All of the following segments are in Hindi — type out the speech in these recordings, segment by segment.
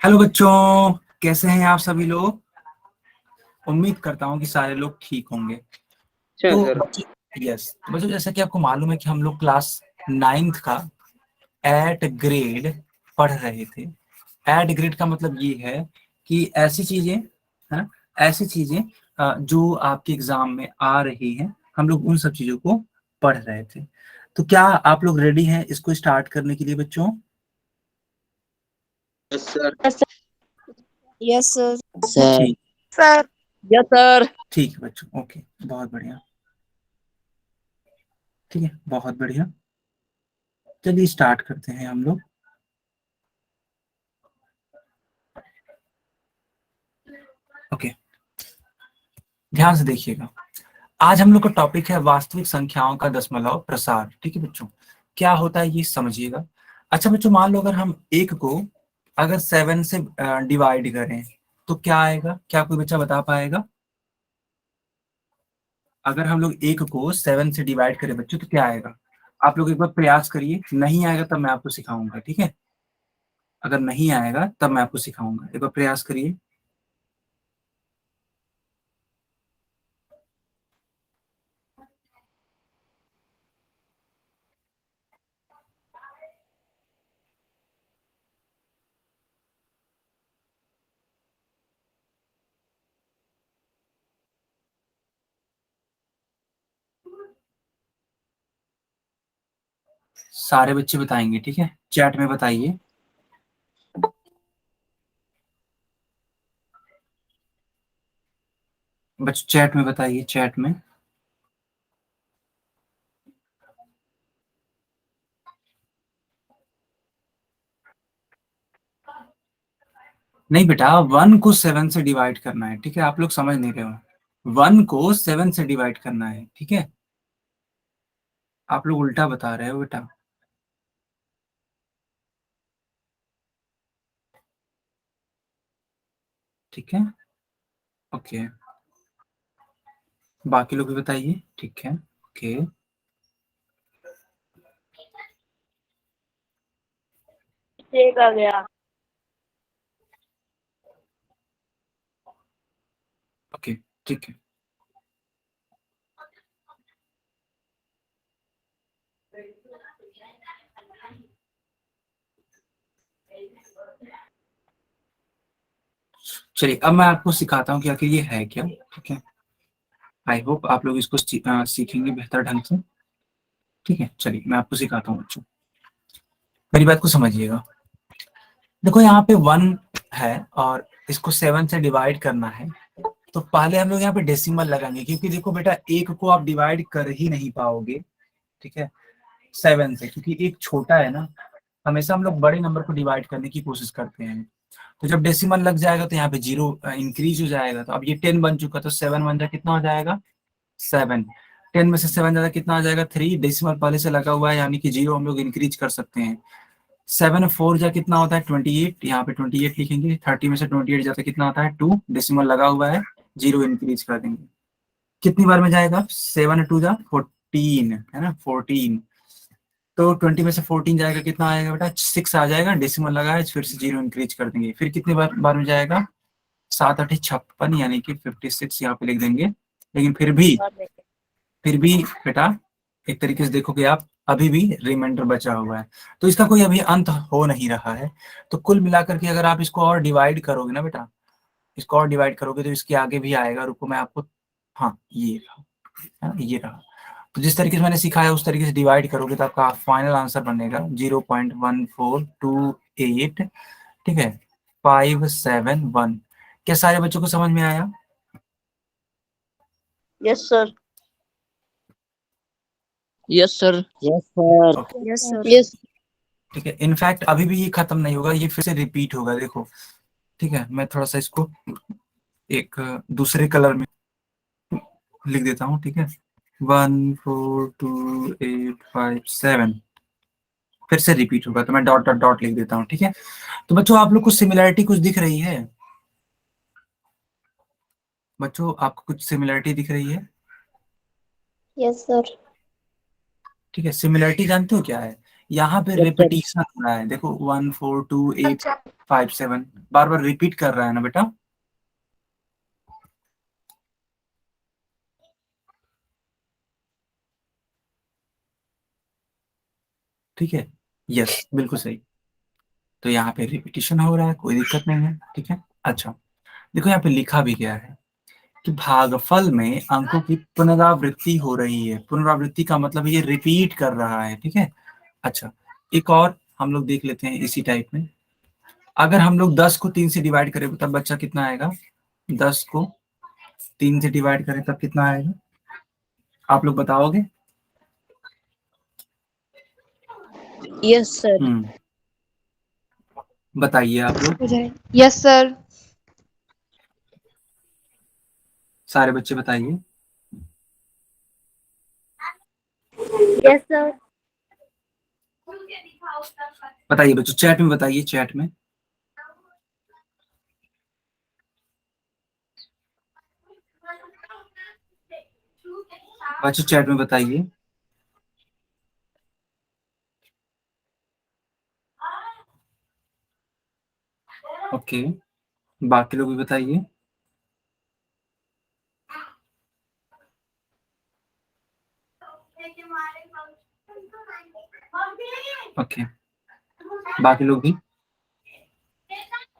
हेलो बच्चों, कैसे हैं आप सभी लोग। उम्मीद करता हूँ कि सारे लोग ठीक होंगे। अच्छा तो सर। बच्चों, यस तो बच्चों, जैसा कि आपको मालूम है कि हम लोग क्लास 9th का एट ग्रेड पढ़ रहे थे। एट ग्रेड का मतलब ये है कि ऐसी चीजें, है ना, ऐसी चीजें जो आपके एग्जाम में आ रही हैं, हम लोग उन सब चीजों को पढ़ रहे थे। तो क्या आप लोग रेडी हैं इसको स्टार्ट करने के लिए बच्चों? Yes sir. Yes sir. Sir. ठीक। सर। Yes sir. ठीक है बच्चों, ओके, बहुत बढ़िया। ठीक है, बहुत बढ़िया। चलिए स्टार्ट करते हैं हम लोग। ओके, ध्यान से देखिएगा। आज हम लोग का टॉपिक है वास्तविक संख्याओं का दशमलव प्रसार। ठीक है बच्चों, क्या होता है ये समझिएगा। अच्छा बच्चों, मान लो अगर हम एक को अगर 7 से डिवाइड करें तो क्या आएगा? क्या कोई बच्चा बता पाएगा? अगर हम लोग एक को 7 से डिवाइड करें बच्चों तो क्या आएगा? आप लोग एक बार प्रयास करिए, नहीं आएगा तब मैं आपको सिखाऊंगा। ठीक है, अगर नहीं आएगा तब मैं आपको सिखाऊंगा, एक बार प्रयास करिए। सारे बच्चे बताएंगे, ठीक है, चैट में बताइए। बच्चों चैट में बताइए, चैट में। नहीं बेटा, 1 को 7 से डिवाइड करना है। ठीक है, आप लोग समझ नहीं रहे हो। 1 को 7 से डिवाइड करना है, ठीक है। आप लोग उल्टा बता रहे हो बेटा। ठीक है, ओके, बाकी लोग भी बताइए। ठीक है, ओके। ठीक आ गया। ओके, ठीक है। चलिए अब मैं आपको सिखाता हूँ कि आखिर ये है क्या। ठीक है, आई होप आप लोग इसको सीखेंगे बेहतर ढंग से। ठीक है, चलिए मैं आपको सिखाता हूँ बच्चों, मेरी बात को समझिएगा। देखो यहाँ पे 1 है और इसको 7 से डिवाइड करना है, तो पहले हम लोग यहाँ पे डेसिमल लगाएंगे, क्योंकि देखो बेटा, एक को आप डिवाइड कर ही नहीं पाओगे, ठीक है, 7 से, क्योंकि एक छोटा है ना। हमेशा हम लोग बड़े नंबर को डिवाइड करने की कोशिश करते हैं। तो जब डेसिमल लग जाएगा तो यहाँ पे 0 इंक्रीज हो जाएगा। तो अब ये 10 बन चुका, तो 7 बन जाए कितना हो जाएगा? 7। 10 में से 7 ज्यादा कितना आ जाएगा? 3। डेसिमल पहले से लगा हुआ है, यानी कि 0 हम लोग इंक्रीज कर सकते हैं। 7 4 जा कितना होता है? 28। यहाँ पे 28 लिखेंगे। 30 में से 28 जाता कितना आता है? 2। डेसिमल लगा हुआ है, 0 इंक्रीज कर देंगे। कितनी बार में जाएगा? 7 2 जा 14, है ना, 14। तो 20 में से 14 जाएगा, कितना आएगा बेटा? 6 आ जाएगा। डेसिमल लगा है, फिर से 0 इंक्रीज कर देंगे। फिर कितनी बार में जाएगा? 7 8 56, यानी कि 56 यहाँ पे लिख देंगे। लेकिन फिर भी बेटा, एक तरीके से देखोगे आप, अभी भी रिमाइंडर बचा हुआ है, तो इसका कोई अभी अंत हो नहीं रहा है। तो कुल मिलाकर के अगर आप इसको और डिवाइड करोगे ना बेटा, इसको और डिवाइड करोगे तो इसके आगे भी आएगा। रुको मैं आपको, हाँ ये रहा, है ना, ये रहा। तो जिस तरीके से मैंने सिखाया उस तरीके से डिवाइड करोगे तो आपका फाइनल आंसर बनेगा 0.1428, ठीक है, 571। क्या सारे बच्चों को समझ में आया? Yes sir. Yes sir. Yes sir. Okay, yes sir. Yes. ठीक है। इनफैक्ट अभी भी ये खत्म नहीं होगा, ये फिर से रिपीट होगा, देखो। ठीक है, मैं थोड़ा सा इसको एक दूसरे कलर में लिख देता हूँ। ठीक है, 1 4 2 8 5 7 फिर से रिपीट होगा, तो मैं डॉट डॉट डॉट लिख देता हूँ। ठीक है, तो बच्चों आप लोग को सिमिलैरिटी कुछ दिख रही है? बच्चों आपको कुछ सिमिलैरिटी दिख रही है? Yes sir. ठीक है, सिमिलैरिटी जानते हो क्या है? यहाँ पे यस सर। रिपीटिशन हो रहा है। देखो 1 4 2 8, 57 बार बार रिपीट कर रहा है ना बेटा। ठीक है, यस बिल्कुल सही। तो यहाँ पे रिपीटिशन हो रहा है, कोई दिक्कत नहीं है। ठीक है, अच्छा देखो यहाँ पे लिखा भी गया है कि भागफल में अंकों की पुनरावृत्ति हो रही है। पुनरावृत्ति का मतलब ये रिपीट कर रहा है। ठीक है, अच्छा एक और हम लोग देख लेते हैं इसी टाइप में। अगर हम लोग 10 को 3 से डिवाइड करें तब बच्चा कितना आएगा? 10 को 3 से डिवाइड करें तब कितना आएगा? आप लोग बताओगे? Yes sir. बताइए आप लोग, यस सर। सारे बच्चे बताइए। Yes sir. बताइए बच्चों, चैट में बताइए, चैट में। बच्चों चैट में बताइए। ओके, बाकी लोग भी बताइए। ओके, बाकी लोग भी।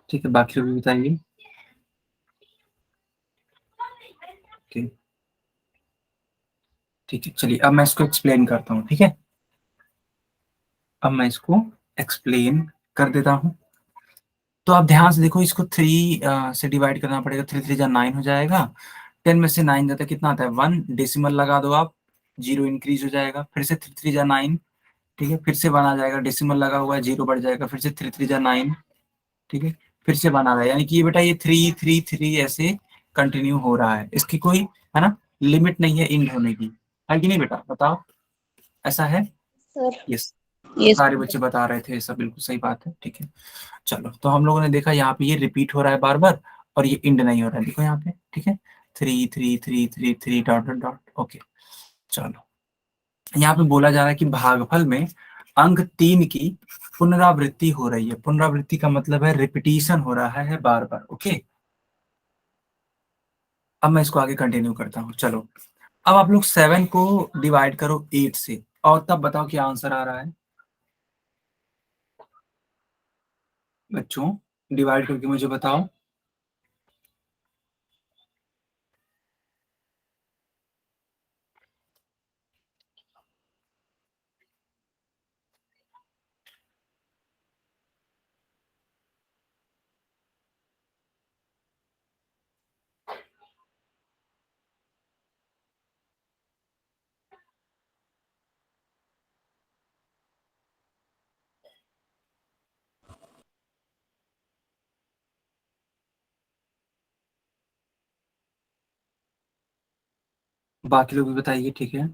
ठीक है, बाकी लोग भी बताइए। ओके, ठीक है, चलिए अब मैं इसको एक्सप्लेन करता हूँ। ठीक है, अब मैं इसको एक्सप्लेन कर देता हूँ। तो आप ध्यान से देखो, इसको 3 से डिवाइड करना पड़ेगा। 3 3 जा 9 हो जाएगा। 10 में से 9 जाता है, कितना आता है? 1। डेसिमल लगा दो आप, 0 इंक्रीज हो जाएगा। फिर से 3 3 जा 9। ठीक है, फिर से 1 आ जाएगा, डेसिमल लगा हुआ है, 0 बढ़ जाएगा। फिर से 3 3 जा 9। ठीक है, फिर से 1 आ रहा है, यानी कि ये बेटा ये 3 3 3 ऐसे कंटिन्यू हो रहा है। इसकी कोई है ना लिमिट नहीं है एंड होने की, है कि नहीं बेटा? बताओ, ऐसा है? सर। यस, यस सारे बच्चे बता रहे थे, सब बिल्कुल सही बात है। ठीक है, चलो तो हम लोगों ने देखा यहाँ पे ये रिपीट हो रहा है बार बार, और ये इंड नहीं हो रहा है, देखो यहाँ पे। ठीक है, 3 3 3 3 3 डॉट डॉट डॉट। ओके, चलो यहाँ पे बोला जा रहा है कि भागफल में अंक 3 की पुनरावृत्ति हो रही है। पुनरावृत्ति का मतलब है रिपीटिशन हो रहा है बार बार। ओके, अब मैं इसको आगे कंटिन्यू करता हूँ। चलो अब आप लोग 7 को डिवाइड करो 8 से, और तब बताओ क्या आंसर आ रहा है बच्चों। डिवाइड करके मुझे बताओ। बाकी लोग भी बताइए। ठीक है,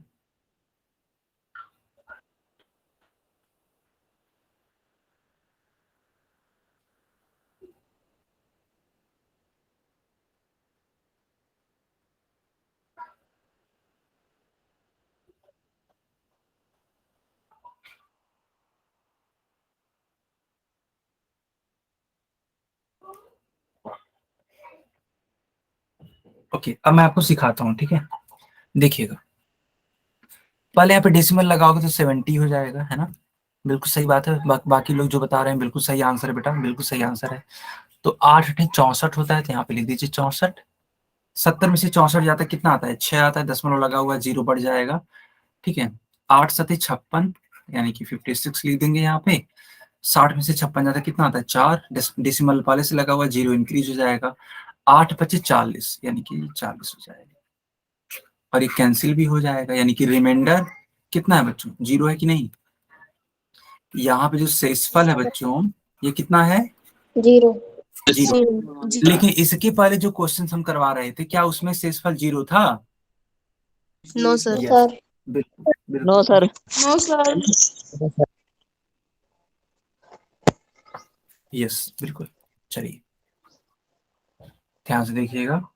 ओके अब मैं आपको सिखाता हूँ। ठीक है, देखिएगा, पहले यहाँ पे डेसिमल लगाओगे तो 70 हो जाएगा, है ना? बिल्कुल सही बात है। बाकी लोग जो बता रहे हैं बिल्कुल सही आंसर है बेटा, बिल्कुल सही आंसर है। तो 8 8 64 होता है, तो यहाँ पे लिख दीजिए 64। 70 में से 64 जाता है, कितना आता है? 6 आता है, दशमलव लगा हुआ है, 0 बढ़ जाएगा। ठीक है, 8 7 56, यानी कि 56 लिख देंगे यहाँ पे। 60 में से 56 जाता है, कितना आता है? 4। डेसिमल वाले से लगा हुआ है, 0 इंक्रीज हो जाएगा। 8 25 40, यानी कि 40 हो जाएगा। और ये कैंसिल भी हो जाएगा, यानी कि रिमाइंडर कितना है बच्चों? 0 है कि नहीं? यहाँ पे जो शेषफल है बच्चों, ये कितना है? 0। 0। लेकिन इसके पहले जो क्वेश्चन हम करवा रहे थे, क्या उसमें शेषफल 0 था? No sir. यस, बिल्कुल नो बिल्कुल। सर। No sir. यस बिल्कुल। चलिए ध्यान से देखिएगा,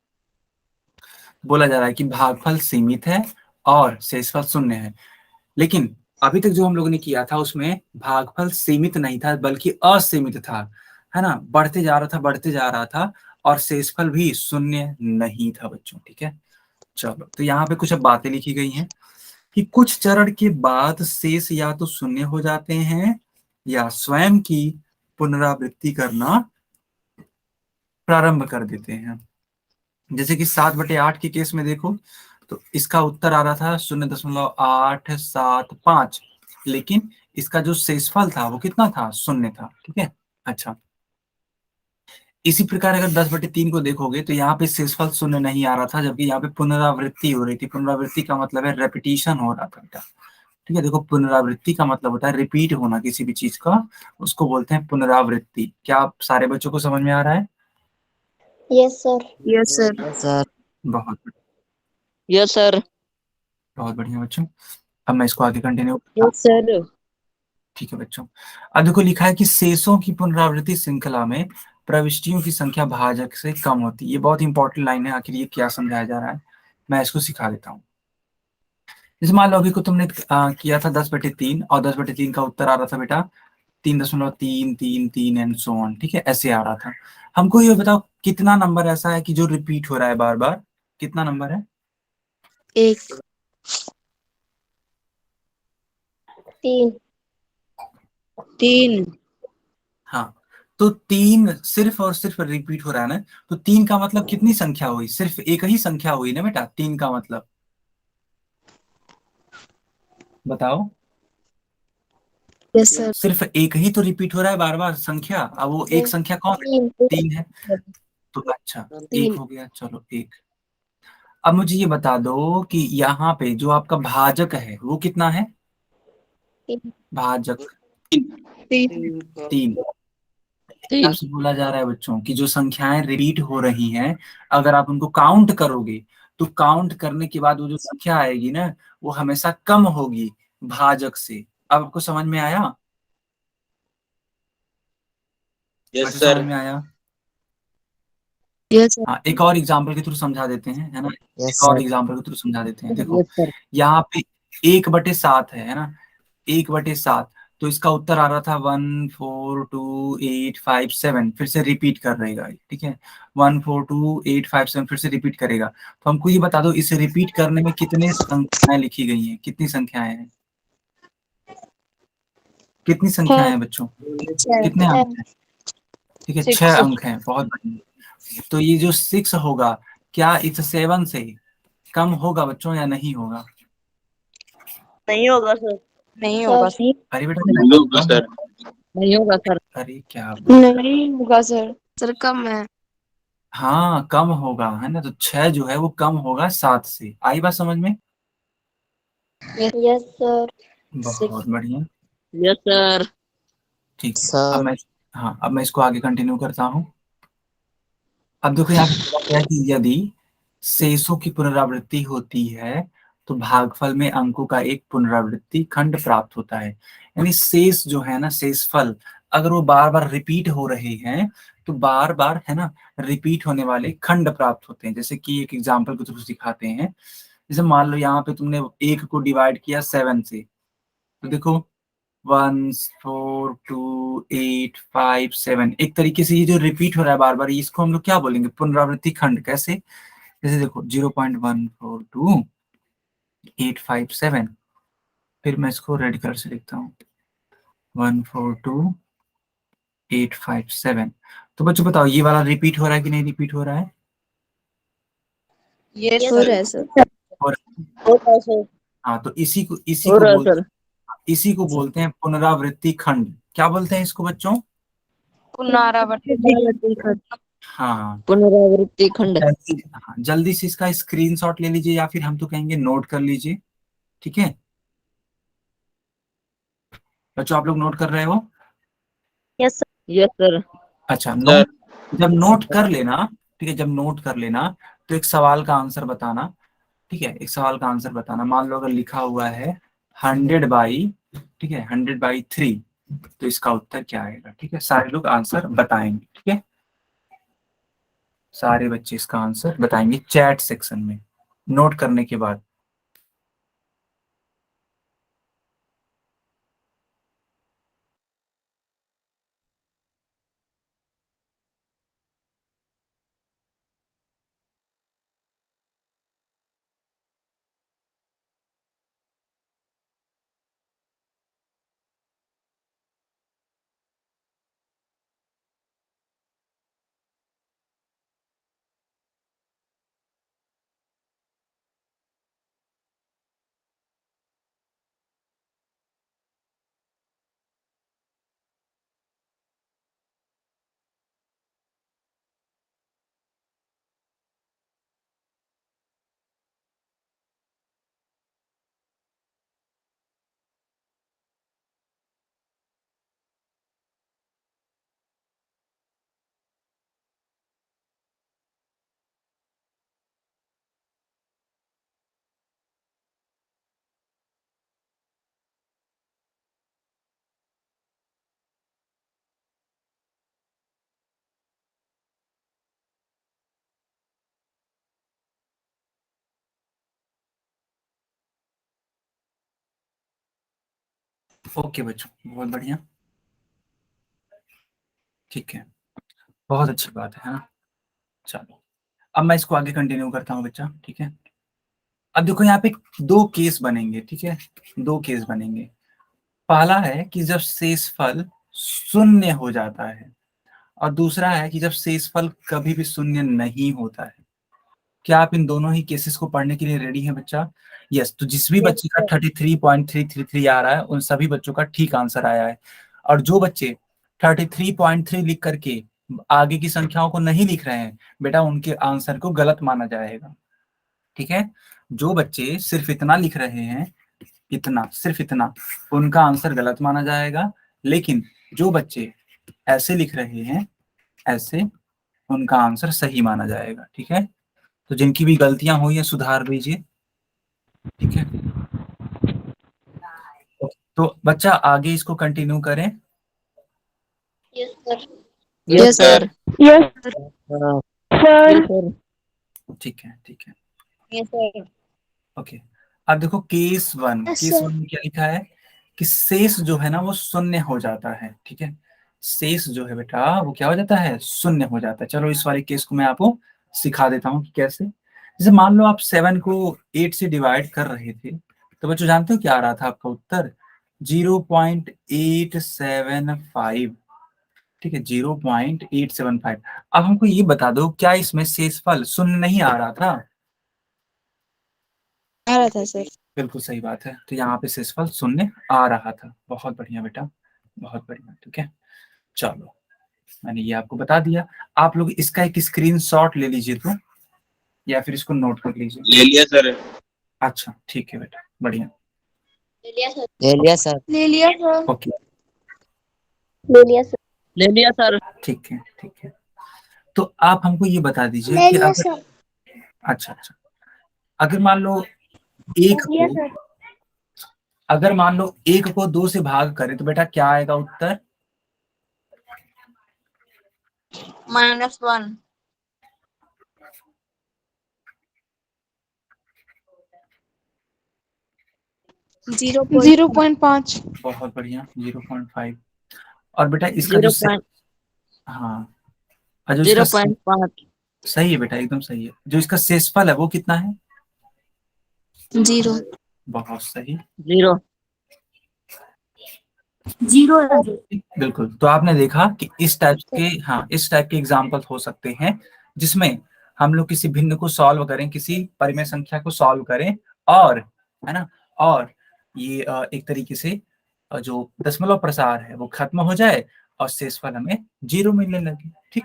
बोला जा रहा है कि भागफल सीमित है और शेषफल शून्य है। लेकिन अभी तक जो हम लोगों ने किया था उसमें भागफल सीमित नहीं था बल्कि असीमित था, है ना, बढ़ते जा रहा था, बढ़ते जा रहा था, और शेषफल भी शून्य नहीं था बच्चों। ठीक है, चलो तो यहाँ पे कुछ अब बातें लिखी गई हैं कि कुछ चरण के बाद शेष या तो शून्य हो जाते हैं या स्वयं की पुनरावृत्ति करना प्रारंभ कर देते हैं। जैसे कि 7/8 के केस में देखो, तो इसका उत्तर आ रहा था 0.875, लेकिन इसका जो शेषफल था वो कितना था, शून्य था। ठीक है, अच्छा, इसी प्रकार अगर 10/3 को देखोगे तो यहाँ पे शेषफल शून्य नहीं आ रहा था, जबकि यहाँ पे पुनरावृत्ति हो रही थी। पुनरावृत्ति का मतलब है रेपिटेशन हो रहा था बेटा। ठीक है, देखो पुनरावृत्ति का मतलब होता है रिपीट होना किसी भी चीज का, उसको बोलते हैं पुनरावृत्ति। क्या आप सारे बच्चों को समझ में आ रहा है? Yes, sir. Yes, sir. Yes, sir. बहुत Yes, sir. बहुत बढ़िया बच्चों। अब मैं इसको आगे कंटिन्यू। Yes, sir. ठीक है बच्चों, अब देखो लिखा है कि शेषों की पुनरावृत्ति श्रृंखला में प्रविष्टियों की संख्या भाजक से कम होती है। ये बहुत इंपॉर्टेंट लाइन है, आखिर ये क्या समझाया जा रहा है, मैं इसको सिखा देता हूँ। जैसे मान लो अभी को तुमने किया था 10/3, और 10/3 का उत्तर आ रहा था बेटा 3.333 एंड सो ऑन। ठीक है, ऐसे आ रहा था। हमको ये बताओ कितना नंबर ऐसा है कि जो रिपीट हो रहा है बार बार, कितना नंबर है? एक, तीन, तीन। हाँ, तो 3 सिर्फ और सिर्फ रिपीट हो रहा है ना, तो 3 का मतलब कितनी संख्या हुई? सिर्फ एक ही संख्या हुई ना बेटा, 3 का मतलब बताओ। Yes, sir. सिर्फ एक ही तो रिपीट हो रहा है बार बार संख्या, अब वो एक संख्या कौन है? तीन, 3 है। तो अच्छा, एक तीन, हो गया, चलो एक। अब मुझे ये बता दो कि यहाँ पे जो आपका भाजक है वो कितना है? तीन, भाजक तीन। 3। तीन। आपसे बोला जा रहा है बच्चों कि जो संख्याएं रिपीट हो रही हैं, अगर आप उनको काउंट करोगे तो काउंट करने के बाद वो जो संख्या आएगी ना, वो हमेशा कम होगी भाजक से। अब आपको समझ में आया? Yes, बच्चों समझ sir. में आया? Yes, sir. हाँ, एक और एग्जाम्पल के थ्रू समझा देते हैं, है ना। Yes, एक और sir. एग्जाम्पल के थ्रू समझा देते हैं। देखो Yes, sir. यहाँ पे 1/7 है ना, 1/7, तो इसका उत्तर आ रहा था 142,857। फिर से रिपीट कर रहेगा, ठीक है, 142,857 फिर से रिपीट करेगा। तो हमको ये बता दो इस रिपीट करने में कितने संख्याएं लिखी गई हैं, कितनी संख्याएं हैं, कितनी संख्याएं हैं बच्चों, कितने छह, अंक हैं? ठीक है, 6 सिक्स, अंक हैं, बहुत बढ़िया। तो ये जो 6 होगा, क्या इस 7 से कम होगा बच्चों या नहीं होगा? नहीं होगा सर। नहीं होगा सर, सर। अरे बेटा No, sir. नहीं होगा सर। अरे क्या बोल रहे हो? नहीं होगा सर। सर कम है। हाँ कम होगा, है ना, तो 6 जो है वो कम होगा 7 से। आई बात समझ में? Yes sir. बहुत बढ़िया। Yes sir. ठीक है, अब Sir. मैं, हाँ अब मैं इसको आगे कंटिन्यू करता हूँ। अब देखो यहाँ पे बोला गया है कि यदि शेषों की पुनरावृत्ति होती है तो भागफल में अंकों का एक पुनरावृत्ति खंड प्राप्त होता है। यानी शेष जो है ना, शेषफल, अगर वो बार बार रिपीट हो रहे हैं तो बार बार, है ना, रिपीट होने वाले खंड प्राप्त होते हैं। जैसे कि एक एग्जाम्पल के थ्रू सिखाते हैं। जैसे मान लो यहाँ पे तुमने 1 को डिवाइड किया 7 से, तो देखो 1, 4, 2, 8, 5, 7, एक तरीके से ये जो रिपीट हो रहा है बार बार, इसको हम लोग क्या बोलेंगे, पुनरावृत्ति खंड। कैसे? जैसे देखो 0.142,857, फिर मैं इसको रेड कलर से लिखता हूँ 142,857। तो बच्चों बताओ ये वाला रिपीट हो रहा है कि नहीं रिपीट हो रहा है? यस हो सर। रहा है सर। और हो रहा है सर। हाँ, तो हो रहा है सर। इसी को बोलते हैं पुनरावृत्ति खंड। क्या बोलते हैं इसको बच्चों? पुनरावृत्ति खंड। हाँ, पुनरावृत्ति खंड। हाँ, जल्दी से इसका स्क्रीनशॉट ले लीजिए, या फिर हम तो कहेंगे नोट कर लीजिए। ठीक है बच्चों, आप लोग नोट कर रहे हो? Yes sir. Yes sir. अच्छा, Sir. नोट, जब नोट कर लेना, ठीक है, जब नोट कर लेना तो एक सवाल का आंसर बताना। ठीक है, एक सवाल का आंसर बताना। मान लो अगर लिखा हुआ है 100/, ठीक है, 100/3, तो इसका उत्तर क्या आएगा? ठीक है, सारे लोग आंसर बताएंगे। ठीक है, सारे बच्चे इसका आंसर बताएंगे चैट सेक्शन में नोट करने के बाद। ओके बच्चों, बहुत बढ़िया, ठीक है, बहुत अच्छी बात है ना। चलो अब मैं इसको आगे कंटिन्यू करता हूँ बच्चा, ठीक है। अब देखो यहाँ पे दो केस बनेंगे, ठीक है, दो केस बनेंगे। पहला है कि जब शेषफल शून्य हो जाता है, और दूसरा है कि जब शेषफल कभी भी शून्य नहीं होता है। क्या आप इन दोनों ही केसेस को पढ़ने के लिए रेडी हैं बच्चा? यस, तो जिस भी बच्चे का 33.333 आ रहा है उन सभी बच्चों का ठीक आंसर आया है। और जो बच्चे 33.3 लिख करके आगे की संख्याओं को नहीं लिख रहे हैं, बेटा उनके आंसर को गलत माना जाएगा, ठीक है। जो बच्चे सिर्फ इतना लिख रहे हैं, इतना, सिर्फ इतना, उनका आंसर गलत माना जाएगा। लेकिन जो बच्चे ऐसे लिख रहे हैं, ऐसे, उनका आंसर सही माना जाएगा, ठीक है। तो जिनकी भी गलतियां हुई है सुधार दीजिए, ठीक है। तो बच्चा आगे इसको कंटिन्यू करें। Yes sir. Yes sir. Yes sir. ठीक है, ठीक है, यस सर। ओके। अब देखो केस वन, केस वन में क्या लिखा है कि शेष जो है ना वो शून्य हो जाता है, ठीक है। शेष जो है बेटा वो क्या हो जाता है, शून्य हो जाता है। चलो इस वाले केस को मैं आपको सिखा देता हूँ कि कैसे। जैसे मान लो आप 7 को 8 से डिवाइड कर रहे थे, तो बच्चों जानते हो क्या आ रहा था आपका उत्तर? 0.875, ठीक है, 0.875। अब हमको ये बता दो, क्या इसमें शेषफल शून्य नहीं आ रहा था? आ रहा था सर। बिल्कुल सही बात है, तो यहाँ पे शेषफल शून्य आ रहा था। बहुत बढ़िया बेटा, बहुत बढ़िया, ठीक है। चलो मैंने ये आपको बता दिया। आप लोग इसका एक स्क्रीनशॉट ले लीजिए तो, या फिर इसको नोट कर लीजिए। ले लिया सर। अच्छा ठीक है बेटा, बढ़िया, ले लिया सर। ले लिया सर। ले लिया सर। ओके, ले लिया सर। ले लिया सर। ठीक है, ठीक है। तो आप हमको ये बता दीजिए ले कि लिया अगर, सर। अच्छा अच्छा, अगर मान लो ले एक लिया को, सर। अगर मान लो एक को 2 से भाग करें तो बेटा क्या आएगा उत्तर? -1। 0.5। बहुत बढ़िया, 0.5। और बेटा इसका जो 0. हाँ, और जो इसका 0.5। सही है बेटा, एकदम सही है। जो इसका शेषफल है वो कितना है? 0। बहुत सही, 0। 0 है। बिल्कुल। तो आपने देखा कि इस टाइप के, हाँ, इस टाइप के एग्जाम्पल हो सकते हैं जिसमें हम लोग किसी भिन्न को सॉल्व करें, किसी परिमेय संख्या को सॉल्व करें, और, है ना, और ये एक तरीके से जो दशमलव प्रसार है वो खत्म हो जाए और शेषफल हमें 0 मिलने लगे, ठीक।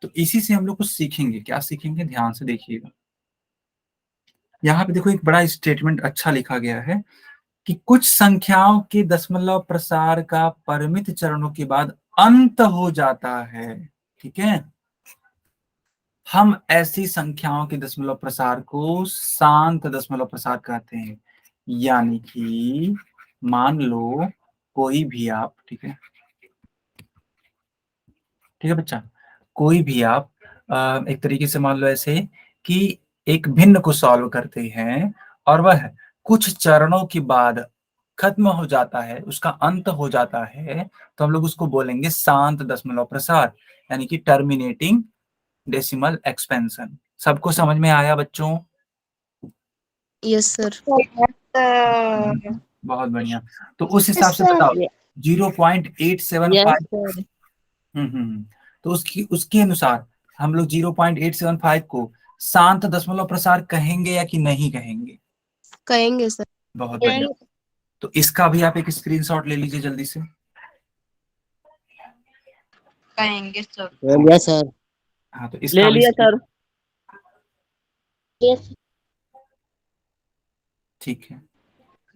तो इसी से हम लोग कुछ सीखेंगे। क्या सीखेंगे, ध्यान से देखिएगा। यहाँ पे देखो एक बड़ा स्टेटमेंट अच्छा लिखा गया है कि कुछ संख्याओं के दशमलव प्रसार का परिमित चरणों के बाद अंत हो जाता है, ठीक है। हम ऐसी संख्याओं के दशमलव प्रसार को शांत दशमलव प्रसार कहते हैं। यानी कि मान लो कोई भी आप, ठीक है, ठीक है बच्चा, कोई भी आप एक तरीके से मान लो ऐसे कि एक भिन्न को सॉल्व करते हैं और वह कुछ चरणों के बाद खत्म हो जाता है, उसका अंत हो जाता है, तो हम लोग उसको बोलेंगे शांत दशमलव प्रसार, यानी कि टर्मिनेटिंग डेसिमल एक्सपेंशन। सबको समझ में आया बच्चों? Yes sir. बहुत बढ़िया। तो उस हिसाब से बताओ, 0.875, यस सर। तो उसकी उसके अनुसार हम लोग 0.875 को शांत दशमलव प्रसार कहेंगे या कि नहीं कहेंगे? कहेंगे सर। बहुत बढ़िया। तो इसका भी आप एक स्क्रीनशॉट ले लीजिए जल्दी से। कहेंगे सर। ले लिया सर। हाँ, तो ले इसका भी लिया सर। यस। ठीक है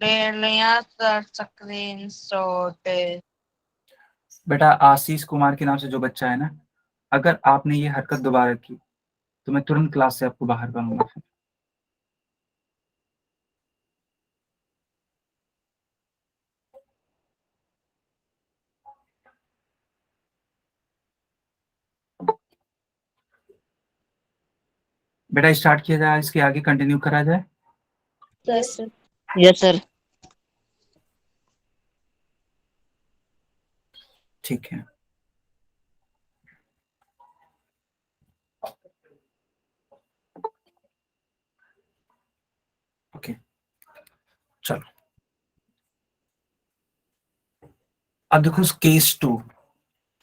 ले लिया सर। स्क्रीनशॉट। बेटा। आशीष कुमार के नाम से जो बच्चा है ना, अगर आपने ये हरकत दोबारा की तो मैं तुरंत क्लास से आपको बाहर करूंगा फिर। बेटा स्टार्ट किया जाए, इसके आगे कंटिन्यू करा जाए। Yes sir. Yes sir. ठीक है, ओके चलो। अब देखो केस 2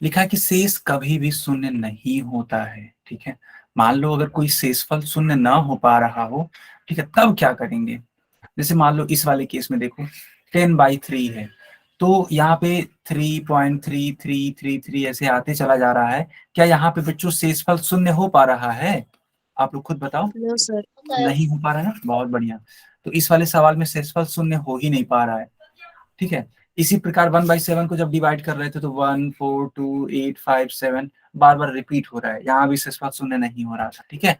लिखा है कि शेष कभी भी शून्य नहीं होता है। ठीक है, मान लो अगर कोई शेषफल शून्य ना हो पा रहा हो, ठीक है, तब क्या करेंगे। जैसे मान लो इस वाले केस में देखो 10/3 है, तो यहाँ पे 3.3333 ऐसे आते चला जा रहा है। क्या यहाँ पे बच्चों शेषफल शून्य हो पा रहा है? आप लोग खुद बताओ। No sir. नहीं हो पा रहा है ना, बहुत बढ़िया। तो इस वाले सवाल में शेषफल शून्य हो ही नहीं पा रहा है। ठीक है, इसी प्रकार 1/7 को जब डिवाइड कर रहे थे तो 1 4 2 8 5 7 बार बार रिपीट हो रहा है, यहाँ भी शेषफल शून्य नहीं हो रहा था। ठीक है,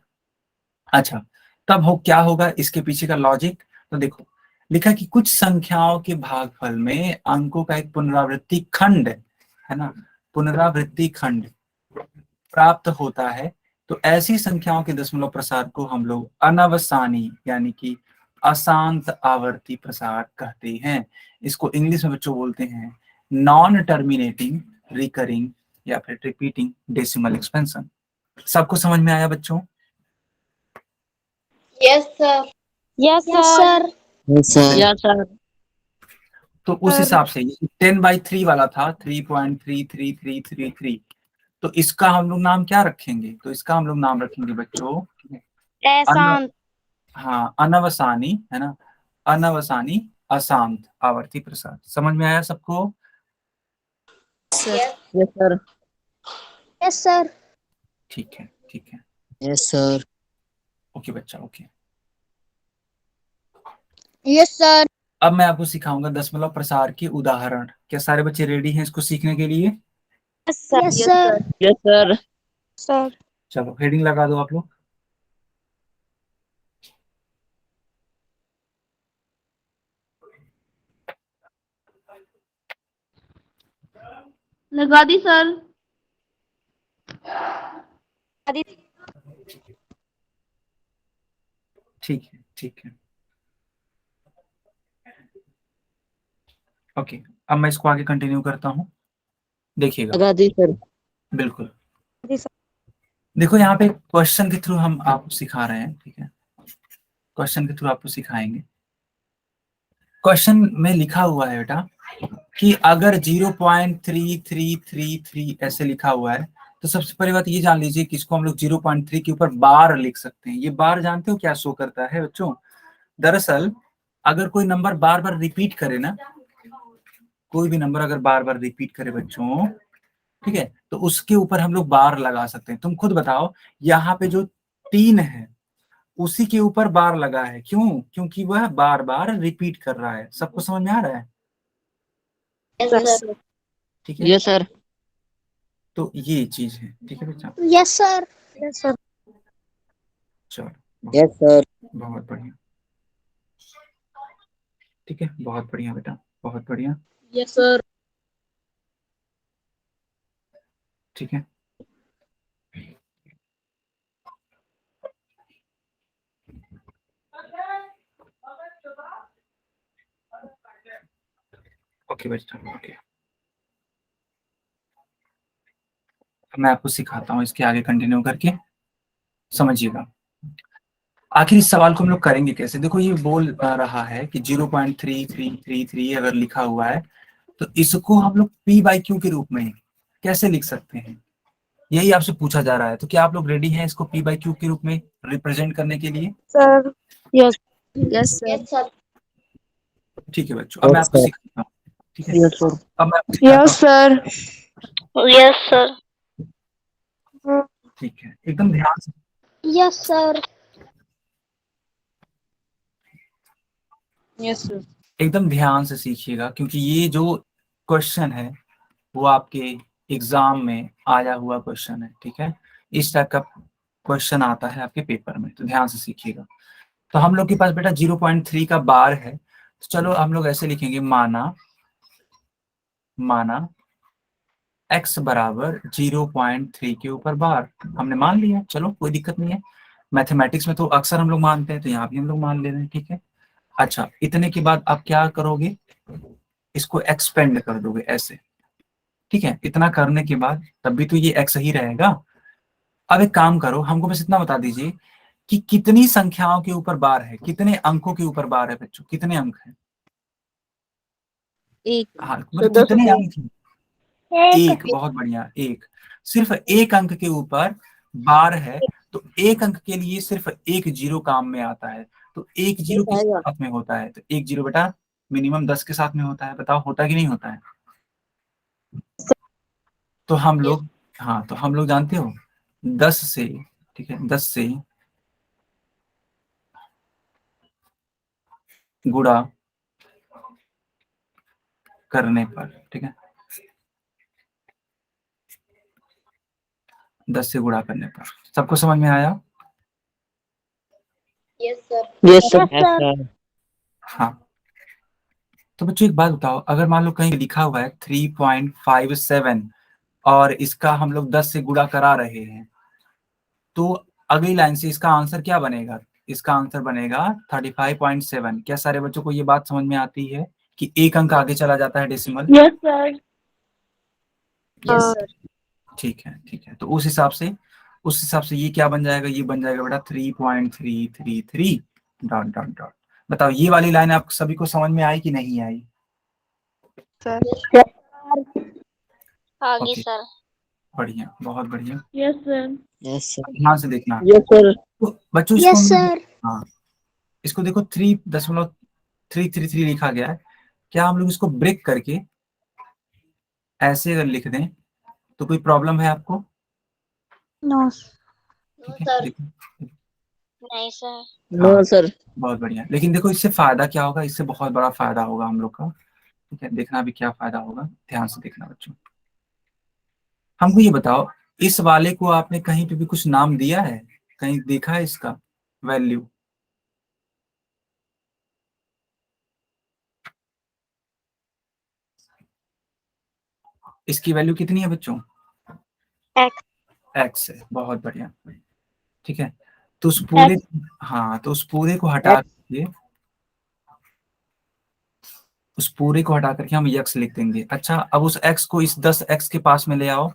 अच्छा, तब हो क्या होगा इसके पीछे का लॉजिक। तो देखो लिखा कि कुछ संख्याओं के भागफल में अंकों का एक पुनरावृत्ति खंड है ना, पुनरावृत्ति खंड प्राप्त होता है। तो ऐसी संख्याओं के दशमलव प्रसार को हम लोग अनवसानी यानी कि अशांत आवर्ती प्रसार कहते हैं। इसको इंग्लिश में बच्चों बोलते हैं नॉन टर्मिनेटिंग रिकरिंग या फिर रिपीटिंग डेसिमल एक्सपेंशन। सबको समझ में आया बच्चों? Yes sir. Yes sir. Yes sir. तो उस हिसाब से 10/3 वाला था 3.33333, तो इसका हम लोग नाम क्या रखेंगे? तो इसका हम लोग नाम रखेंगे बच्चों अशांत। हाँ, अनवसानी है ना, अनवसानी अशांत आवर्ती प्रसार। समझ में आया सबको? Sir. Yes sir. Yes sir. ठीक है, ठीक है, यस सर। ओके बच्चा, ओके। Yes sir. अब मैं आपको सिखाऊंगा दशमलव प्रसार के उदाहरण। क्या सारे बच्चे रेडी हैं इसको सीखने के लिए? Yes sir. Yes sir. Sir. चलो हेडिंग लगा दो आप लोग। लगा दी सर। ठीक है, ठीक है, ओके। अब मैं इसको आगे कंटिन्यू करता हूँ, देखिएगा। लगा दी सर। बिल्कुल, देखो यहाँ पे क्वेश्चन के थ्रू हम आपको सिखा रहे हैं। ठीक है, क्वेश्चन के थ्रू आपको सिखाएंगे। क्वेश्चन में लिखा हुआ है बेटा कि अगर 0.3333 ऐसे लिखा हुआ है, तो सबसे पहली बात ये जान लीजिए कि इसको हम लोग 0.3 के ऊपर बार लिख सकते हैं। ये बार जानते हो क्या शो करता है बच्चों? दरअसल अगर कोई नंबर बार बार रिपीट करे ना, कोई भी नंबर अगर बार बार रिपीट करे बच्चों, ठीक है, तो उसके ऊपर हम लोग बार लगा सकते हैं। तुम खुद बताओ, यहाँ पे जो 3 है उसी के ऊपर बार लगा है, क्यों? क्योंकि वह बार बार रिपीट कर रहा है। सबको समझ में आ रहा है? Yes sir. ठीक है, यस सर। तो ये चीज है। ठीक है बच्चा, यस सर। Yes sir. चलो यस सर। बहुत बढ़िया। ठीक है, बहुत बढ़िया बेटा, बहुत बढ़िया। Yes sir. ठीक है, ओके बच्चा, ओके। अब मैं आपको सिखाता हूँ इसके आगे कंटिन्यू करके, समझिएगा। आखिर इस सवाल को हम लोग करेंगे कैसे। देखो ये बोल रहा है कि 0.3333 अगर लिखा हुआ है, तो इसको हम लोग p/q के रूप में कैसे लिख सकते हैं, यही आपसे पूछा जा रहा है। तो क्या आप लोग रेडी हैं इसको p/q के रूप में रिप्रेजेंट करने के लिए? सर। यस। Yes sir. ठीक है बच्चों, अब मैं आपको सिखाता हूँ। ठीक है, यस सर। अब मैं आपको सिखाता यस सर। Yes sir. हूँ। ठीक है, एकदम ध्यान से, यस सर। Yes sir. एकदम ध्यान से सीखिएगा, क्योंकि ये जो क्वेश्चन है वो आपके एग्जाम में आया हुआ क्वेश्चन है। ठीक है, इस टाइप का क्वेश्चन आता है आपके पेपर में, तो ध्यान से सीखिएगा। तो हम लोग के पास बेटा 0.3 का बार है, तो चलो हम लोग ऐसे लिखेंगे, माना माना x बराबर 0.3 के ऊपर बार। हमने मान लिया, चलो कोई दिक्कत नहीं है। मैथमेटिक्स में तो अक्सर हम लोग मानते हैं, तो यहाँ भी हम लोग मान ले रहे हैं। ठीक है, अच्छा, इतने के बाद आप क्या करोगे, इसको एक्सपेंड कर दोगे ऐसे। ठीक ठीक है, इतना करने के बाद तब भी तो ये x ही रहेगा। अब एक काम करो, हमको बस इतना बता दीजिए कि कितनी संख्याओं के ऊपर बार है, कितने अंकों के ऊपर बार है बच्चों, कितने अंक है? एक। हाँ मतलब कितने अंक हैं? एक, बहुत बढ़िया, एक। सिर्फ एक अंक के ऊपर बार है, तो एक अंक के लिए सिर्फ एक जीरो काम में आता है। तो एक जीरो किसके साथ में होता है? तो एक जीरो बेटा मिनिमम 10 के साथ में होता है। बताओ होता कि नहीं होता है? तो हम लोग, हाँ तो हम लोग जानते हो 10 से, ठीक है, 10 से गुणा करने पर, ठीक है, 10 से गुणा करने पर, सबको समझ में आया? Yes sir. Yes sir. हाँ। तो बच्चों एक बात बताओ, अगर मान लो कहीं लिखा हुआ है 3.57 और इसका हम लोग 10 से गुणा करा रहे हैं, तो अगली लाइन से इसका आंसर क्या बनेगा? इसका आंसर बनेगा 35.7। क्या सारे बच्चों को ये बात समझ में आती है कि एक अंक आगे चला जाता है decimal? Yes sir. Yes sir. ठीक है, ठीक है। तो उस हिसाब से ये क्या बन जाएगा? ये बन जाएगा बेटा 3.333 डॉट डॉट डॉट। बताओ ये वाली लाइन आप सभी को समझ में आई कि नहीं आई? सर। आगे ओके, सर। बढ़िया, बहुत बढ़िया। Yes sir. Yes sir. ध्यान से देखना। Yes sir. तो बच्चों इसको हाँ, इसको देखो 3.333 लिखा गया है। क्या हम लोग इसको ब्रेक करके ऐसे अगर लिख दें तो कोई प्रॉब्लम है आपको? नो। ठीक है, सर। देखो। नहीं सर। हाँ, नो सर। बहुत बढ़िया। लेकिन देखो इससे फायदा क्या होगा? इससे बहुत बड़ा फायदा होगा हम लोग का। ठीक है, देखना भी क्या फायदा होगा, ध्यान से देखना बच्चों। हमको ये बताओ, इस वाले को आपने कहीं पे भी कुछ नाम दिया है? कहीं देखा है इसका वैल्यू? इसकी वैल्यू कितनी है बच्चों? एक्स। एक्स है, बहुत बढ़िया। ठीक है, तो उस पूरे, हाँ तो उस पूरे को हटा करके हम यक्स लिख देंगे। अच्छा, अब उस एक्स को इस 10x के पास में ले आओ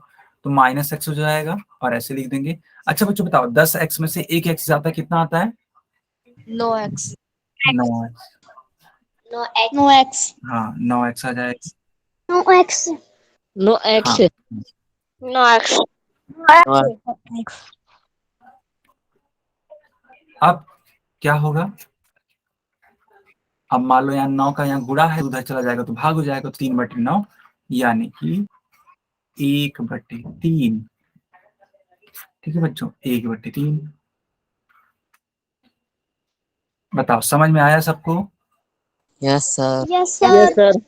तो -x हो जाएगा और ऐसे लिख देंगे। अच्छा बच्चों बताओ, 10x में से एक एक्स जाता है, कितना आता है? नो एक्स। 9x। नो एक्स। नो एक्स। हाँ 9x आ जाएगा। नो एक्स। नो एक्स। हाँ, नो एक्स। एक्स। अब क्या होगा? अब मान लो यहाँ 9 का यहाँ गुणा है, उधर चला जाएगा तो भाग हो जाएगा, 3/9 यानी कि 1/3। ठीक है बच्चों, 1/3। बताओ समझ में आया सबको? Yes sir. Yes yes sir. Sir.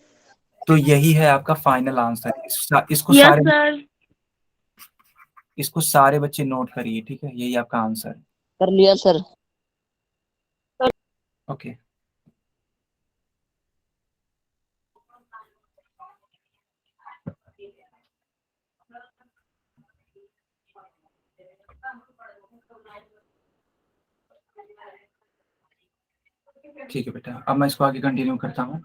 तो यही है आपका फाइनल आंसर। Yes sir. इसको सारे बच्चे नोट करिए, ठीक है, यही आपका आंसर है। कर लिया सर। ओके। ठीक है बेटा, अब मैं इसको आगे कंटिन्यू करता हूँ।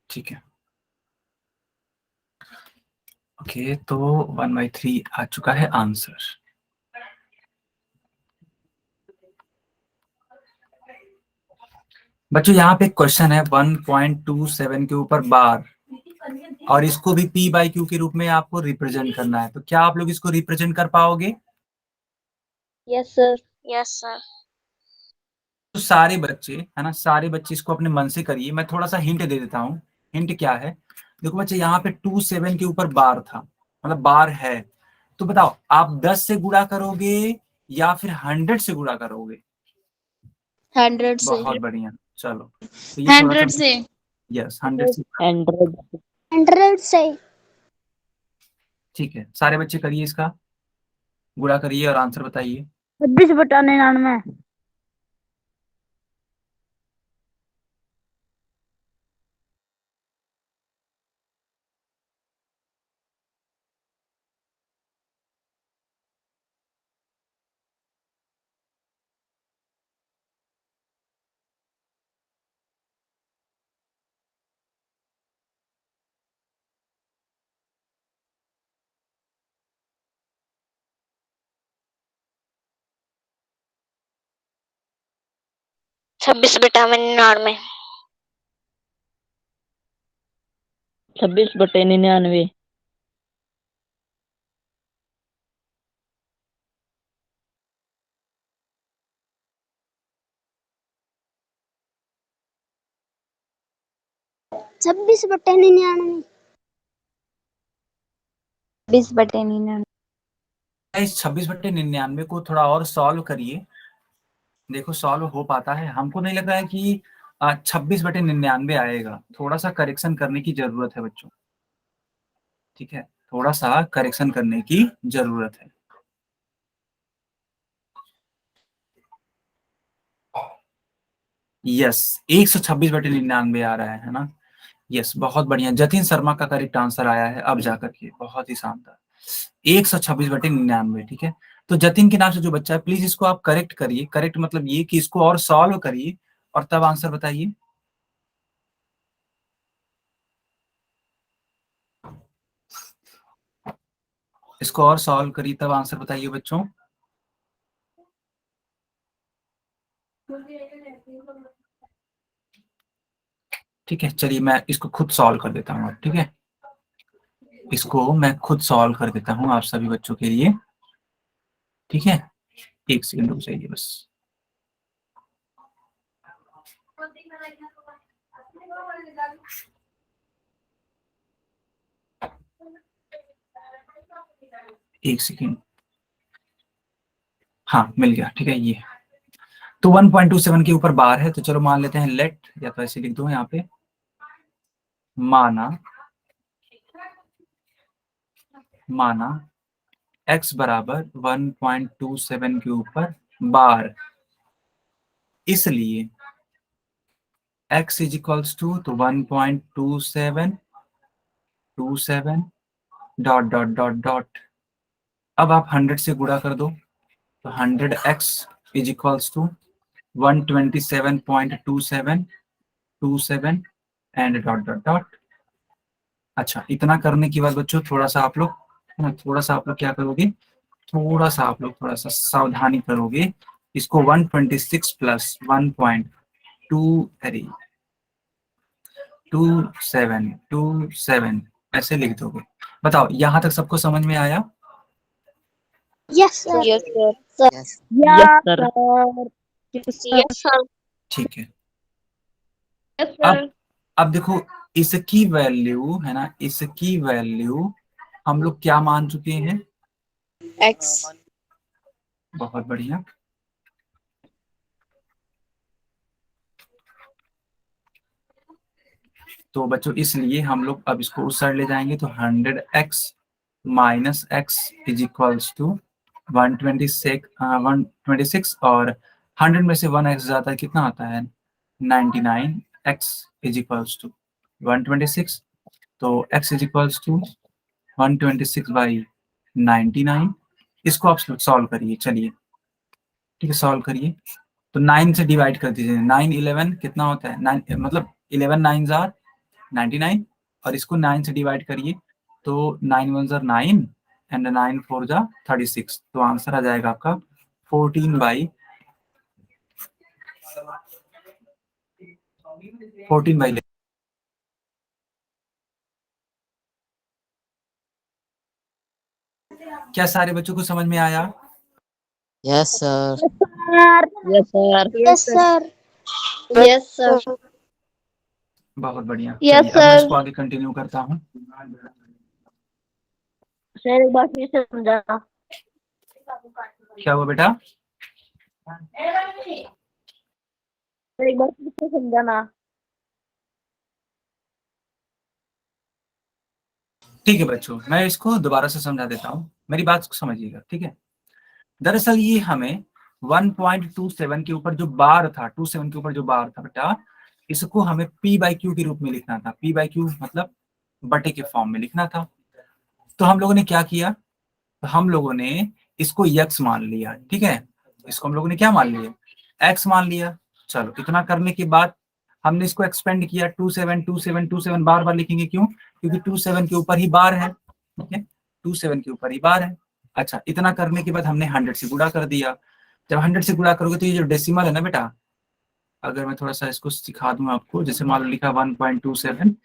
ठीक है, ओके, तो 1/3 आ चुका है आंसर। बच्चों यहाँ पे क्वेश्चन है 1.27 के ऊपर बार, और इसको भी p/q के रूप में आपको रिप्रेजेंट करना है। तो क्या आप लोग इसको रिप्रेजेंट कर पाओगे? Yes sir. Yes sir. तो सारे बच्चे, है ना, सारे बच्चे इसको अपने मन से करिए। मैं थोड़ा सा हिंट दे देता हूँ। हिंट क्या है? देखो बच्चे, यहाँ पे 27 के ऊपर बार था, मतलब बार है। तो बताओ आप 10 से गुणा करोगे या फिर 100 से गुणा करोगे? 100 से। बहुत बढ़िया, चलो तो ये थोड़ा सा, 100 से। यस 100 से। 100। 100 से। ठीक है, सारे बच्चे करिए, इसका गुणा करिए और आंसर बताइए। 26/99। 26/99। 26/99। 26/99। 26/99। इस 26/99 को थोड़ा और सॉल्व करिए, देखो सॉल्व हो पाता है। हमको नहीं लग रहा है कि 26/99 आएगा, थोड़ा सा करेक्शन करने की जरूरत है बच्चों, ठीक है, थोड़ा सा करेक्शन करने की जरूरत है। यस, 126/99 आ रहा है ना। यस, बहुत बढ़िया, जतिन शर्मा का करेक्ट आंसर आया है अब जाकर के, बहुत ही शानदार, 126/99। ठीक है, तो जतिन के नाम से जो बच्चा है प्लीज इसको आप करेक्ट करिए, करेक्ट मतलब ये कि इसको और सॉल्व करिए और तब आंसर बताइए। इसको और सॉल्व करिए तब आंसर बताइए बच्चों। ठीक है, चलिए मैं इसको खुद सॉल्व कर देता हूँ, ठीक है, इसको मैं खुद सॉल्व कर देता हूँ आप सभी बच्चों के लिए, ठीक है, एक सेकंड रुक जाइए बस। एक सेकंड, हाँ मिल गया, ठीक है। ये तो 1.27 के ऊपर बार है, तो चलो मान लेते हैं लेट, या तो ऐसे लिख दो यहाँ पे, माना x बराबर 1.27 के ऊपर बार, इसलिए x इज इक्वल्स टू, तो 1.27 डॉट डॉट डॉट डॉट, अब आप 100 से गुणा कर दो, तो 100x is equals to 127.27 and dot dot dot. अच्छा, इतना करने के बाद बच्चों थोड़ा सा आप लोग क्या करोगे, थोड़ा सा आप लोग थोड़ा सा सावधानी करोगे, इसको 126 प्लस 1.2727 ऐसे लिख दोगे। बताओ यहाँ तक सबको समझ में आया? Yes sir. Yes sir. Yes. Yes sir. Sir. Yes sir. ठीक है, यस सर। अब देखो इसकी वैल्यू है ना, इसकी वैल्यू हम लोग क्या मान चुके हैं, एक्स। बहुत बढ़िया। तो बच्चों इसलिए हम लोग अब इसको उस साइड ले जाएंगे, तो 100x minus x is equals to 126 और 100 में से 1x जाता है, कितना आता है 99x इज इक्वल्स टू 126, तो x इज इक्वल्स टू 126/99। इसको आप सॉल्व करिए, चलिए ठीक है, सॉल्व करिए, तो 9 से डिवाइड कर दीजिए, 9 11 कितना होता है 9, मतलब 11 9 जार 99, और इसको 9 से डिवाइड करिए, तो 9 1 जार 9 एंड 9 4 जार 36, तो आंसर आ जाएगा आपका 14/11। क्या सारे बच्चों को समझ में आया? Yes, sir. Yes sir. Yes, sir. Yes sir. Yes sir. बहुत बढ़िया, Yes, चलिए अब मैं sir. इसको आगे कंटिन्यू करता हूँ। सर एक बार फिर से समझाना। क्या हुआ बेटा? सर एक बार फिर से समझाना। ठीक है बच्चों, मैं इसको दोबारा से समझा देता हूँ, मेरी बात को समझिएगा, ठीक है। दरअसल ये हमें 1.27 के ऊपर जो बार था, 27 के ऊपर जो बार था बेटा, इसको हमें p/q के रूप में लिखना था, p/q मतलब बटे के फॉर्म में लिखना था। तो हम लोगों ने क्या किया, तो हम लोगों ने इसको x मान लिया, ठीक है, इसको हम लोगों ने क्या मान लिया, x मान लिया। चलो इतना करने के बाद हमने इसको एक्सपेंड किया, 27 27 27 बार बार लिखेंगे, क्यों, क्योंकि 27 के ऊपर ही बार है, ठीक है, 27 के ऊपर ही बार है। अच्छा, इतना करने के बाद हमने 100 से गुणा कर दिया, जब 100 से गुणा करोगे तो ये जो डेसिमल है ना बेटा, अगर मैं थोड़ा सा इसको सिखा दूं आपको, जैसे मान लो लिखा 1.27,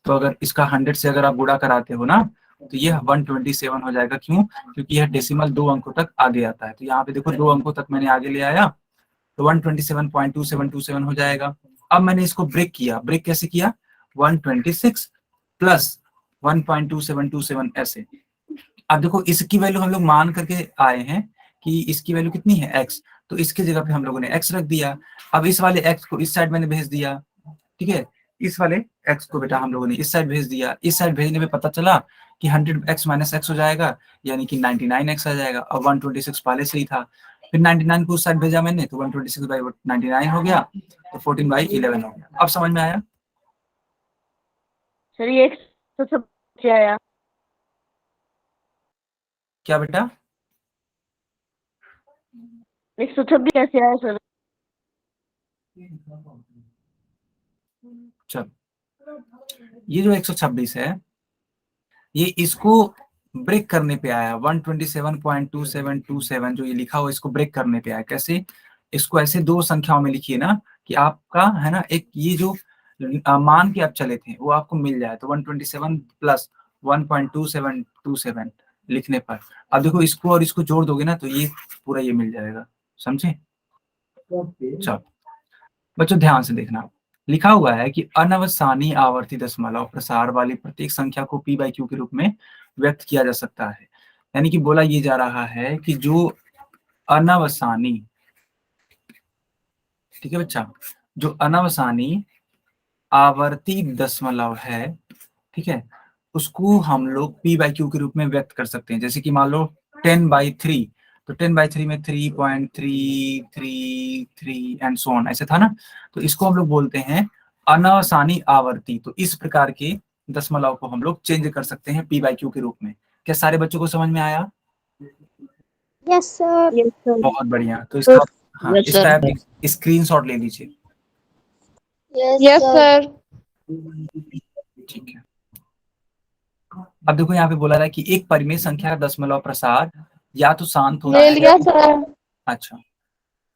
तो अगर इसका 100 से अगर आप गुणा कराते हो ना, तो ये 127 हो जाएगा। क्यों? क्योंकि यह डेसिमल 2 अंकों तक आगे आता है। तो यहाँ पे देखो 2 अंकों तक मैंने आगे ले आया, तो 127.2727 हो जाएगा। अब मैंने इसको ब्रेक किया। ब्रेक कैसे किया? 126 प्लस 1.2727 ऐसे। अब देखो इसकी वैल्यू हम लोग मान करके आए हैं कि इसकी वैल्यू कितनी है, x, तो इसके जगह पे हम लोगों ने x रख दिया। अब इस वाले x को इस साइड मैंने भेज दिया, ठीक है, इस वाले x को बेटा हम लोगों ने इस साइड भेज दिया। इस साइड भेजने में पता चला कि 100x माइनस x हो जाएगा, यानी कि 99x आ जाएगा। अब 126 पहले से ही था, फिर 99 को उस साइड भेजा मैंने, तो 126/99 हो गया, तो 14/11 हो गया। अब समझ में आया? सर ये 126 आया। क्या बेटा? 126 कैसे आया सर? चलो, ये जो 126 है, ये इसको ब्रेक करने पे आया। 127.2727 जो ये लिखा हुआ, इसको ब्रेक करने पे आया। कैसे? इसको ऐसे दो संख्याओं में लिखिए ना, कि आपका है ना, एक ये जो मान के आप चले थे वो आपको मिल जाए, तो 127 प्लस 1.2727 लिखने पर अब देखो इसको और इसको जोड़ दोगे ना, तो ये पूरा ये मिल जाएगा। समझे? चलो बच्चों ध्यान से देखना, लिखा हुआ है कि अनवसानी आवर्ती दशमलव प्रसार वाली प्रत्येक संख्या को p बाई क्यू के रूप में व्यक्त किया जा सकता है। यानी कि बोला ये जा रहा है कि जो अनवसानी, ठीक है बच्चा, जो अनवसानी आवर्ती दशमलव है, ठीक है, उसको हम लोग p बाई क्यू के रूप में व्यक्त कर सकते हैं। जैसे कि मान लो 10/3, तो 10/3 में 3.333 एंड सो ऑन ऐसे था ना, तो इसको हम लोग बोलते हैं अनवसानी आवर्ती। तो इस प्रकार के दशमलव को हम लोग चेंज कर सकते हैं p बाई क्यू के रूप में। क्या सारे बच्चों को समझ में आया? Yes sir. Yes sir. बहुत बढ़िया। तो इसका हाँ, Yes, इसका sir. आप स्क्रीनशॉट ले लीजिए। Yes sir. ठीक है, अब देखो यहाँ पे बोला रहा है कि एक परिमेय संख्या का दशमलव प्रसार या तो शांत होता है। सर। अच्छा,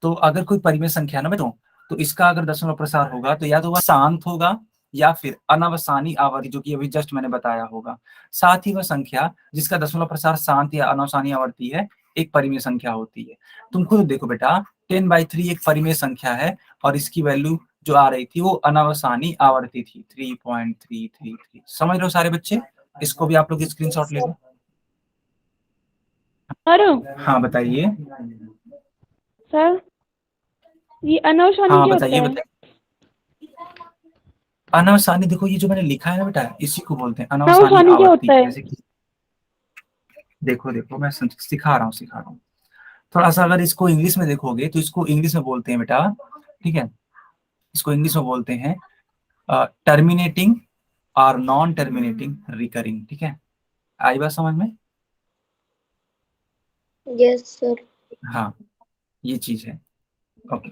तो अगर कोई परिमेय संख्या ना बेटो, तो इसका अगर दशमलव प्रसार होगा तो या तो वह शांत होगा या फिर अनवसानी आवर्ती, जो कि अभी जस्ट मैंने बताया होगा। साथ ही वह संख्या जिसका दशमलव प्रसार शांत या अनवसानी आवर्ती है, एक परिमेय संख्या होती है। तुम खुद देखो बेटा, 10/3 एक परिमेय संख्या है और इसकी वैल्यू जो आ रही थी वो अनवसानी आवर्ती थी, 3.333। समझ लो सारे बच्चे? इसको भी आप लोग स्क्रीनशॉट ले लो। सर हाँ बताइए। सर ये अनवसानी हाँ क्या होता बताइए है? बताइए। अनवसानी, देखो ये जो मैंने लिखा है ना बेटा, इसी को बोलते हैं अनवसानी अनवसानी क्या आवर्ती। होता है? जैसे कि देखो देखो मैं सिखा रहा हूँ। थोड़ा सा अगर इसको इंग्लिश में देखोगे तो इसको इंग्लिश में बोलते हैं बेटा, ठीक है, इसको इंग्लिश में बोलते हैं टर्मिनेटिंग और नॉन टर्मिनेटिंग रिकरिंग। ठीक है, आई बात समझ में? Yes sir. हाँ, ये चीज है। ओके,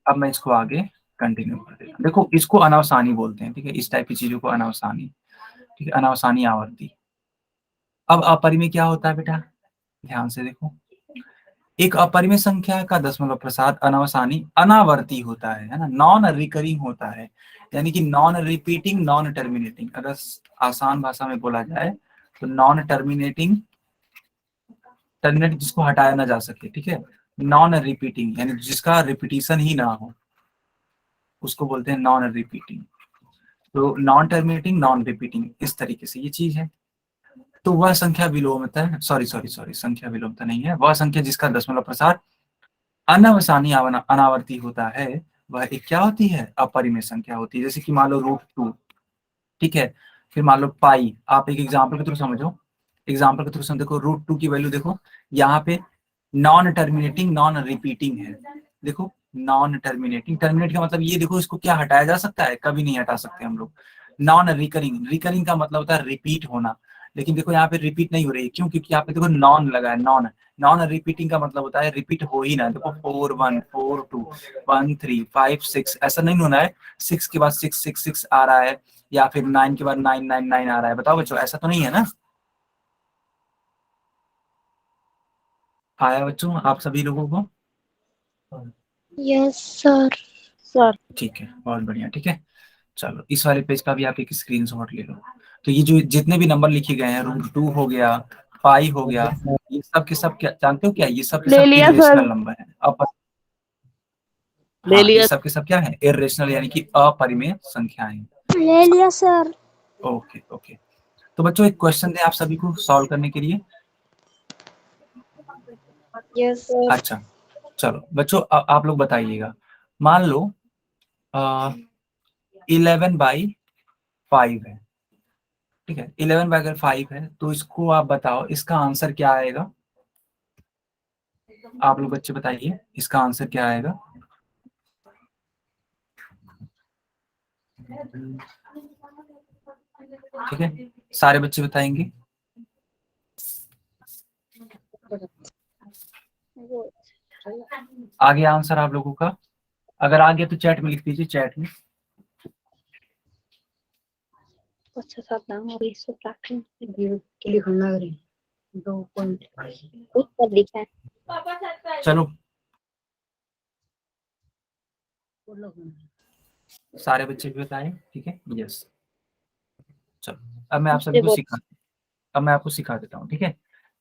अब मैं इसको आगे कंटिन्यू कर देता हूँ। देखो इसको अनावसानी बोलते हैं, ठीक है, इस टाइप की चीजों को अनावसानी, ठीक है, अनावसानी आवर्ती। अब अपरिमेय क्या होता है बेटा? ध्यान से देखो, एक अपरिमेय संख्या का दशमलव प्रसार अनावसानी अनावर्ती होता है ना, नॉन रिकरिंग होता है, यानी कि नॉन रिपीटिंग नॉन टर्मिनेटिंग। अगर आसान भाषा में बोला जाए तो नॉन टर्मिनेटिंग, टर्मिनेट जिसको हटाया ना जा सके, ठीक है, नॉन रिपीटिंग यानी जिसका रिपीटिशन ही ना हो, उसको बोलते हैं नॉन रिपीटिंग। तो नॉन टर्मिनेटिंग नॉन रिपीटिंग, इस तरीके से ये चीज है। तो वह संख्या विलोमता है, सॉरी संख्या विलोमता नहीं है, वह संख्या जिसका दशमलव प्रसार अनवसानी अनावर्ती होता है, वह एक क्या होती है? अपरिमेय संख्या होती है। जैसे कि मान लो √2, ठीक है, फिर मान लो पाई। आप एक एग्जाम्पल के थ्रू समझो, एग्जाम्पल के थ्रू समझो। देखो √2 की वैल्यू देखो, यहाँ पे नॉन टर्मिनेटिंग नॉन रिपीटिंग है। देखो नॉन टर्मिनेटिंग, टर्मिनेट का मतलब ये देखो, इसको क्या हटाया जा सकता है? कभी नहीं हटा सकते हम लोग। नॉन रिकरिंग, रिकरिंग का मतलब होता है रिपीट होना, लेकिन देखो यहाँ पे रिपीट नहीं हो रही है। क्यों? क्योंकि यहाँ पे देखो नॉन लगा है, नॉन। नॉन रिपीटिंग का मतलब होता है रिपीट हो ही ना। देखो 4 1 4 2 1 3 5 6 ऐसा नहीं होना है, 6 के बाद 6 6 6 आ रहा है, या फिर 9 के बाद 9 9 9 आ रहा है। बताओ बच्चों, ऐसा तो नहीं है ना? आया बच्चों आप सभी लोगों को? Yes sir. सर। ठीक है, बहुत बढ़िया। ठीक है, चलो इस वाले पेज का भी आप एक स्क्रीनशॉट ले लो। तो ये जो जितने भी नंबर लिखे गए हैं, रूट 2 हो गया, पाई हो गया, ये सब के सब क्या जानते हो क्या? ये सब के ले सब लिया इरेशनल सर। नंबर है। अब ले हाँ, ये लिया। सब के सब क्या है? इरेशनल, यानी कि अपरिमेय संख्याएं। ले लिया सर। Okay okay. तो बच्चों एक क्वेश्चन है आप सभी को सॉल्व करने के लिए। Yes sir. अच्छा, चलो बच्चों आप लोग बताइएगा। मान लो 11/5 है। ठीक है, 11/5 है, तो इसको आप बताओ इसका आंसर क्या आएगा? आप लोग बच्चे बताइए इसका आंसर क्या आएगा? ठीक है, सारे बच्चे बताएंगे। आ गया आंसर आप लोगों का? अगर आ गया तो चैट में लिख दीजिए, चैट में। अच्छा साहब नाम हो गई सब्ट्रैक्शन के लिए हम लग रहे हैं 2 पॉइंट ऊपर लिखा है। चलो सारे बच्चे भी बताएं। ठीक है, यस। चलो अब मैं आप सभी को सिखा देता हूँ। ठीक है,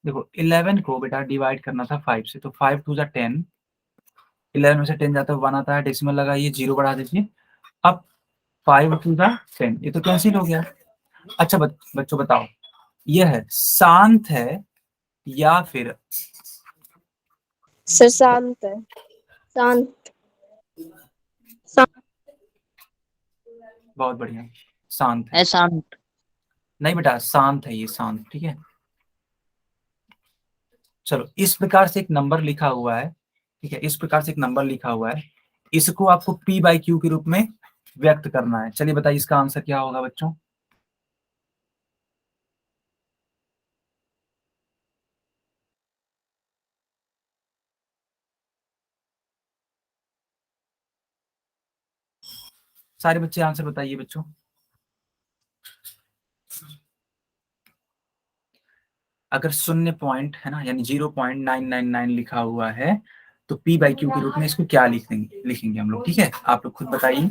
देखो 11 को बेटा डिवाइड करना था 5 से, तो 5 2 जा 10, 11 में से 10 जाता है 1 आता है, डेसिमल लगाइए, 0 बढ़ा दीजिए। अब 5 2 जा 10, ये तो कैंसिल हो गया। अच्छा बच्चों बताओ, यह है शांत है या फिर? सर शांत है। शांत। बहुत बढ़िया, शांत है। ऐसा नहीं बेटा, शांत है, ये शांत। ठीक है, चलो इस प्रकार से एक नंबर लिखा हुआ है। ठीक है, इस प्रकार से एक नंबर लिखा हुआ है, इसको आपको p/q के रूप में व्यक्त करना है। चलिए बताइए इसका आंसर क्या होगा बच्चों? सारे बच्चे आंसर बताइए बच्चों। अगर 0 पॉइंट है ना, यानी 0.999 लिखा हुआ है, तो p/q के रूप में इसको क्या लिखेंगे हम लोग? ठीक है, आप लोग खुद बताइए,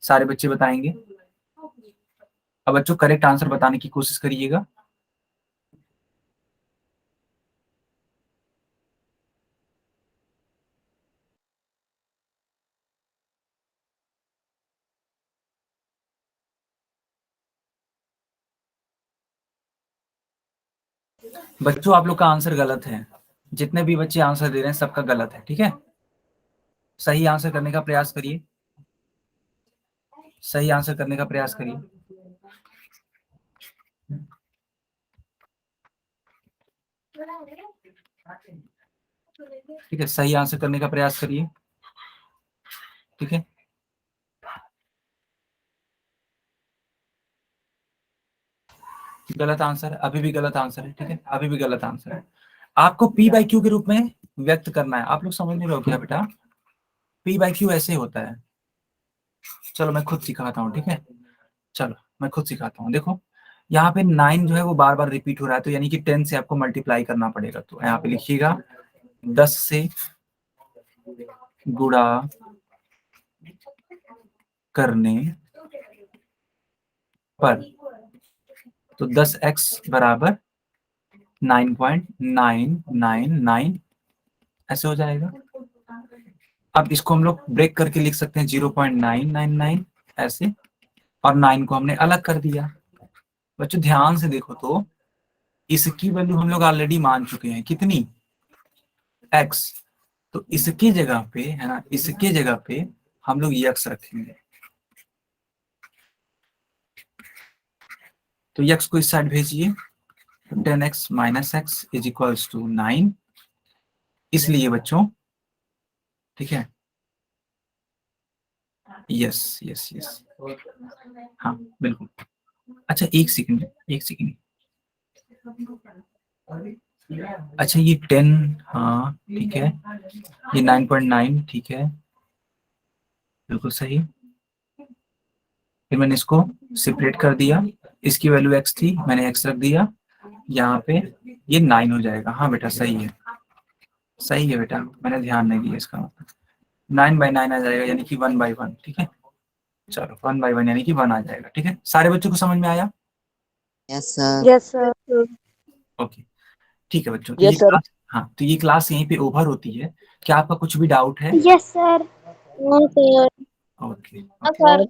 सारे बच्चे बताएंगे। अब बच्चों करेक्ट आंसर बताने की कोशिश करिएगा। बच्चों आप लोग का आंसर गलत है, जितने भी बच्चे आंसर दे रहे हैं सबका गलत है। ठीक है, सही आंसर करने का प्रयास करिए, सही आंसर करने का प्रयास करिए। ठीक है, सही आंसर करने का प्रयास करिए। ठीक है, गलत आंसर है, अभी भी गलत आंसर है। ठीक है, अभी भी गलत आंसर है। आपको p/q के रूप में व्यक्त करना है। आप लोग समझ नहीं रहे हो क्या बेटा? p/q ऐसे होता है। चलो मैं खुद सिखाता हूँ। ठीक है, चलो मैं खुद सिखाता हूँ। देखो यहाँ पे 9 जो है वो बार बार रिपीट हो रहा है, तो यानी कि 10 से आपको मल्टीप्लाई करना पड़ेगा। तो यहाँ पे लिखिएगा 10 से गुणा करने पर, तो 10x बराबर 9.999 ऐसे हो जाएगा। अब इसको हम लोग ब्रेक करके लिख सकते हैं 0.999 ऐसे, और 9 को हमने अलग कर दिया। बच्चों ध्यान से देखो, तो इसकी वैल्यू हम लोग ऑलरेडी मान चुके हैं, कितनी? x। तो इसकी जगह पे है ना, इसके जगह पे हम लोग x रखेंगे। तो x को इस साइड भेजिए, 10x minus x is equals to 9। इसलिए बच्चों, ठीक है, यस यस यस, हाँ बिल्कुल। अच्छा एक सेकंड, एक सेकंड। अच्छा ये 10, हाँ ठीक है, ये 9.9 ठीक है, बिल्कुल सही। फिर मैंने इसको सेपरेट कर दिया, इसकी वैल्यू x थी, मैंने x रख दिया यहाँ पे, ये 9 हो जाएगा। हाँ बेटा सही है, सही है बेटा, मैंने ध्यान नहीं दिया इसका मतलब। 9/9 आ जाएगा, यानी कि 1/1। ठीक है, चलो 1/1 यानी कि 1 आ जाएगा। ठीक है, सारे बच्चों को समझ में आया? Yes sir. Yes sir. Okay, ठीक है बच्चों, तो Yes, ये sir. क्लास, हाँ, तो ये क्लास यहीं पे ओवर होती है। क्या आपका कुछ भी डाउट है? Yes sir. No sir. Okay. Sir.